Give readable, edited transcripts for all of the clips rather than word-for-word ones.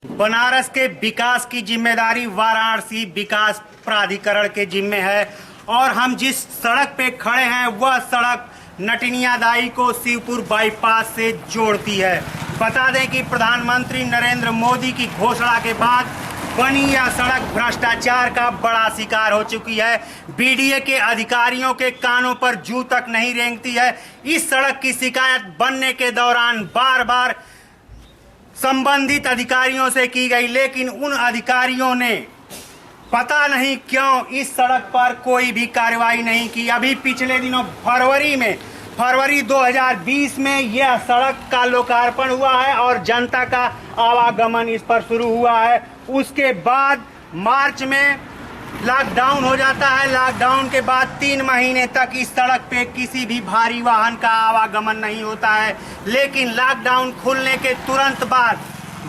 बनारस के विकास की जिम्मेदारी वाराणसी विकास प्राधिकरण के जिम्मे है और हम जिस सड़क पे खड़े हैं वह सड़क नटनियादाई को शिवपुर बाईपास से जोड़ती है। बता दें कि प्रधानमंत्री नरेंद्र मोदी की घोषणा के बाद बनी यह सड़क भ्रष्टाचार का बड़ा शिकार हो चुकी है। बीडीए के अधिकारियों के कानों पर जू तक नहीं रेंगती है। इस सड़क की शिकायत बनने के दौरान बार बार संबंधित अधिकारियों से की गई, लेकिन उन अधिकारियों ने पता नहीं क्यों इस सड़क पर कोई भी कार्रवाई नहीं की। अभी पिछले दिनों फरवरी 2020 में यह सड़क का लोकार्पण हुआ है और जनता का आवागमन इस पर शुरू हुआ है। उसके बाद मार्च में लॉकडाउन हो जाता है। लॉकडाउन के बाद 3 महीने तक इस सड़क पे किसी भी भारी वाहन का आवागमन नहीं होता है, लेकिन लॉकडाउन खुलने के तुरंत बाद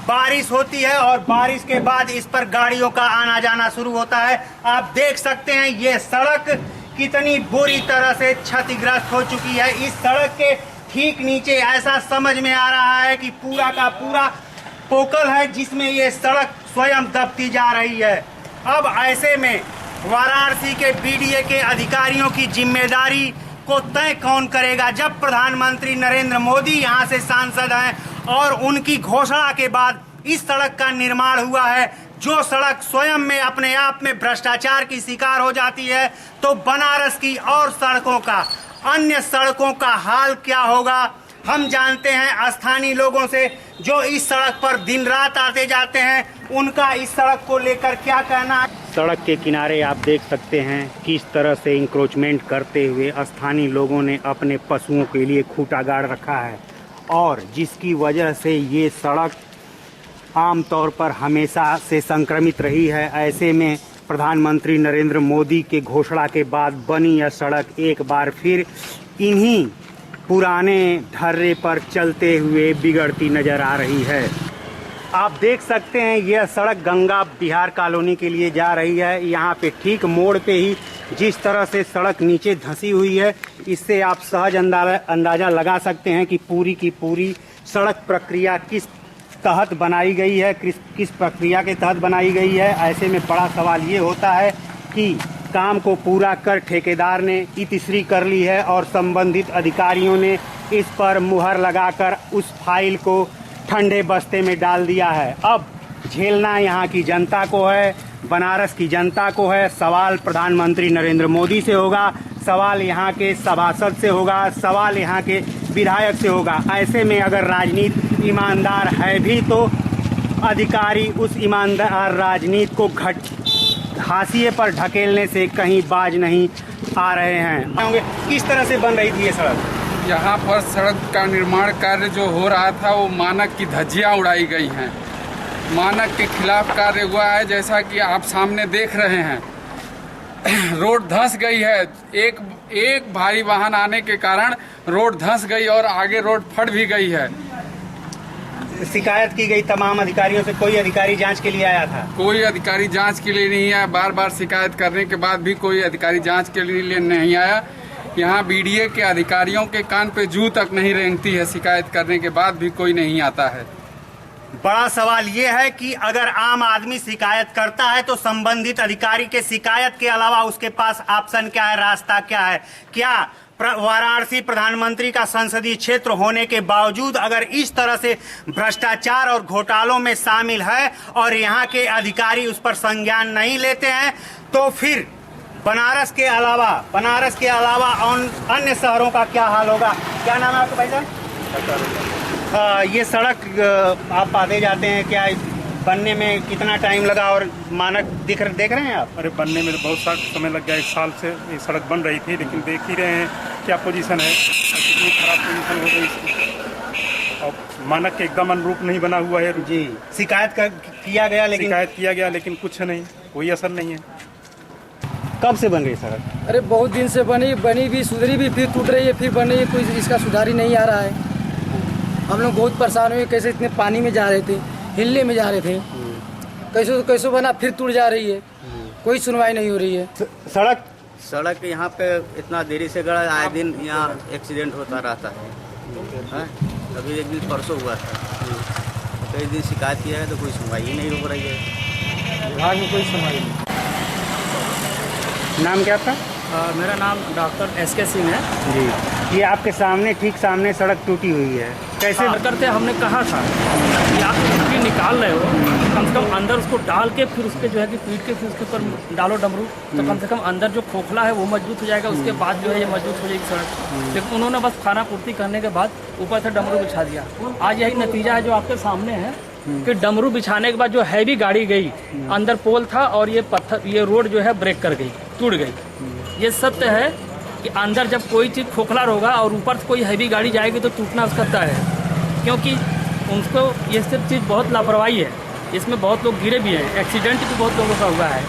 बारिश होती है और बारिश के बाद इस पर गाड़ियों का आना जाना शुरू होता है। आप देख सकते हैं ये सड़क कितनी बुरी तरह से क्षतिग्रस्त हो चुकी है। इस सड़क के ठीक नीचे ऐसा समझ में आ रहा है कि पूरा का पूरा पोकल है जिसमें ये सड़क स्वयं दबती जा रही है। अब ऐसे में वाराणसी के बीडीए के अधिकारियों की जिम्मेदारी को तय कौन करेगा, जब प्रधानमंत्री नरेंद्र मोदी यहां से सांसद हैं और उनकी घोषणा के बाद इस सड़क का निर्माण हुआ है। जो सड़क स्वयं में अपने आप में भ्रष्टाचार की शिकार हो जाती है, तो बनारस की और सड़कों का, अन्य सड़कों का हाल क्या होगा। हम जानते हैं स्थानीय लोगों से जो इस सड़क पर दिन रात आते जाते हैं, उनका इस सड़क को लेकर क्या कहना है। सड़क के किनारे आप देख सकते हैं किस तरह से इंक्रोचमेंट करते हुए स्थानीय लोगों ने अपने पशुओं के लिए खूंटा गाड़ रखा है और जिसकी वजह से ये सड़क आमतौर पर हमेशा से संक्रमित रही है। ऐसे में प्रधानमंत्री नरेंद्र मोदी के घोषणा के बाद बनी यह सड़क एक बार फिर इन्हीं पुराने ढर्रे पर चलते हुए बिगड़ती नजर आ रही है। आप देख सकते हैं यह सड़क गंगा बिहार कॉलोनी के लिए जा रही है। यहाँ पे ठीक मोड़ पे ही जिस तरह से सड़क नीचे धंसी हुई है, इससे आप सहज अंदाजा लगा सकते हैं कि पूरी की पूरी सड़क प्रक्रिया किस तहत बनाई गई है, किस प्रक्रिया के तहत बनाई गई है। ऐसे में बड़ा सवाल ये होता है कि काम को पूरा कर ठेकेदार ने इतिश्री कर ली है और संबंधित अधिकारियों ने इस पर मुहर लगाकर उस फाइल को ठंडे बस्ते में डाल दिया है। अब झेलना यहाँ की जनता को है, बनारस की जनता को है। सवाल प्रधानमंत्री नरेंद्र मोदी से होगा, सवाल यहाँ के सभासद से होगा, सवाल यहाँ के विधायक से होगा। ऐसे में अगर राजनीति ईमानदार है भी तो अधिकारी उस ईमानदार राजनीति को हाशिए पर ढकेलने से कहीं बाज नहीं आ रहे हैं। किस तरह से बन रही थी ये सड़क? यहाँ पर सड़क का निर्माण कार्य जो हो रहा था वो मानक की धज्जियाँ उड़ाई गई हैं। मानक के खिलाफ कार्य हुआ है, जैसा कि आप सामने देख रहे हैं। रोड धंस गई है, एक भारी वाहन आने के कारण रोड धंस गई और आगे रोड फट भी गई है। शिकायत की गई तमाम अधिकारियों से, कोई अधिकारी जांच के लिए आया था? कोई अधिकारी जांच के लिए नहीं आया। बार बार शिकायत करने के बाद भी कोई अधिकारी जांच के लिए नहीं आया। यहाँ बीडीए के अधिकारियों के कान पे जू तक नहीं रेंगती है, शिकायत करने के बाद भी कोई नहीं आता है। बड़ा सवाल ये है कि अगर आम आदमी शिकायत करता है तो संबंधित अधिकारी के शिकायत के अलावा उसके पास ऑप्शन क्या है, रास्ता क्या है? क्या वाराणसी प्रधानमंत्री का संसदीय क्षेत्र होने के बावजूद अगर इस तरह से भ्रष्टाचार और घोटालों में शामिल है और यहाँ के अधिकारी उस पर संज्ञान नहीं लेते हैं, तो फिर बनारस के अलावा अन्य शहरों का क्या हाल होगा? क्या नाम है आपका भाई साहब? ये सड़क आप आते जाते हैं, क्या बनने में कितना टाइम लगा और मानक देख रहे हैं आप? अरे बनने में बहुत सा समय लग गया। 1 साल से ये सड़क बन रही थी, लेकिन देख ही रहे हैं क्या पोजीशन है, कितनी खराब पोजीशन हो गई इसकी और मानक के एकदम अनुरूप नहीं बना हुआ है जी। शिकायत किया गया लेकिन कुछ नहीं, कोई असर नहीं है। कब से बन रही सड़क? अरे बहुत दिन से बनी भी, सुधरी भी, फिर टूट रही है, फिर बन रही है। कोई इसका सुधार ही नहीं आ रहा है। हम लोग बहुत परेशान हुए, कैसे इतने पानी में जा रहे थे, हिलने में जा रहे थे, कैसे बना, फिर टूट जा रही है। कोई सुनवाई नहीं हो रही है। सड़क यहाँ पे इतना देरी से गड़ा, आए दिन यहाँ एक्सीडेंट होता रहता है। अभी एक दिन परसों हुआ था। कई दिन शिकायत किया है तो कोई सुनवाई ही नहीं हो रही है। विभाग में कोई सुनवाई नहीं। नाम क्या था? मेरा नाम डॉक्टर SK सिंह है। जी, ये आपके सामने, ठीक सामने सड़क टूटी हुई है, कैसे? करते हमने कहा था कि आप मिट्टी निकाल रहे हो, कम से कम अंदर उसको डाल के फिर उसके जो है कि पीट के फिर उसके ऊपर डालो डमरू, तो कम से कम अंदर जो खोखला है वो मजबूत हो जाएगा, उसके बाद जो है ये मजबूत हो जाएगी सड़क। लेकिन उन्होंने बस खाना पूर्ति करने के बाद ऊपर से डमरू बिछा दिया। आज यही नतीजा है जो आपके सामने है कि डमरू बिछाने के बाद जो हैवी गाड़ी गई, अंदर पोल था और ये पत्थर, ये रोड जो है ब्रेक कर गई, टूट गई। ये सत्य है कि अंदर जब कोई चीज़ खोखला होगा और ऊपर से कोई हैवी गाड़ी जाएगी तो टूटना उसका तय है, क्योंकि उनको ये सब चीज़ बहुत लापरवाही है। इसमें बहुत लोग गिरे भी हैं, एक्सीडेंट भी बहुत लोगों का हुआ है।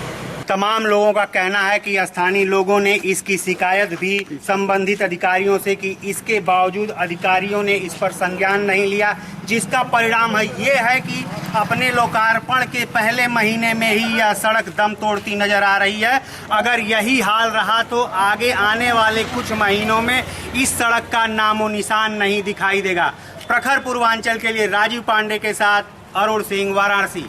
तमाम लोगों का कहना है कि स्थानीय लोगों ने इसकी शिकायत भी संबंधित अधिकारियों से की, इसके बावजूद अधिकारियों ने इस पर संज्ञान नहीं लिया, जिसका परिणाम है ये है कि अपने लोकार्पण के पहले महीने में ही यह सड़क दम तोड़ती नजर आ रही है। अगर यही हाल रहा तो आगे आने वाले कुछ महीनों में इस सड़क का नामो निशान नहीं दिखाई देगा। प्रखर पूर्वांचल के लिए राजीव पांडे के साथ अरुण सिंह, वाराणसी।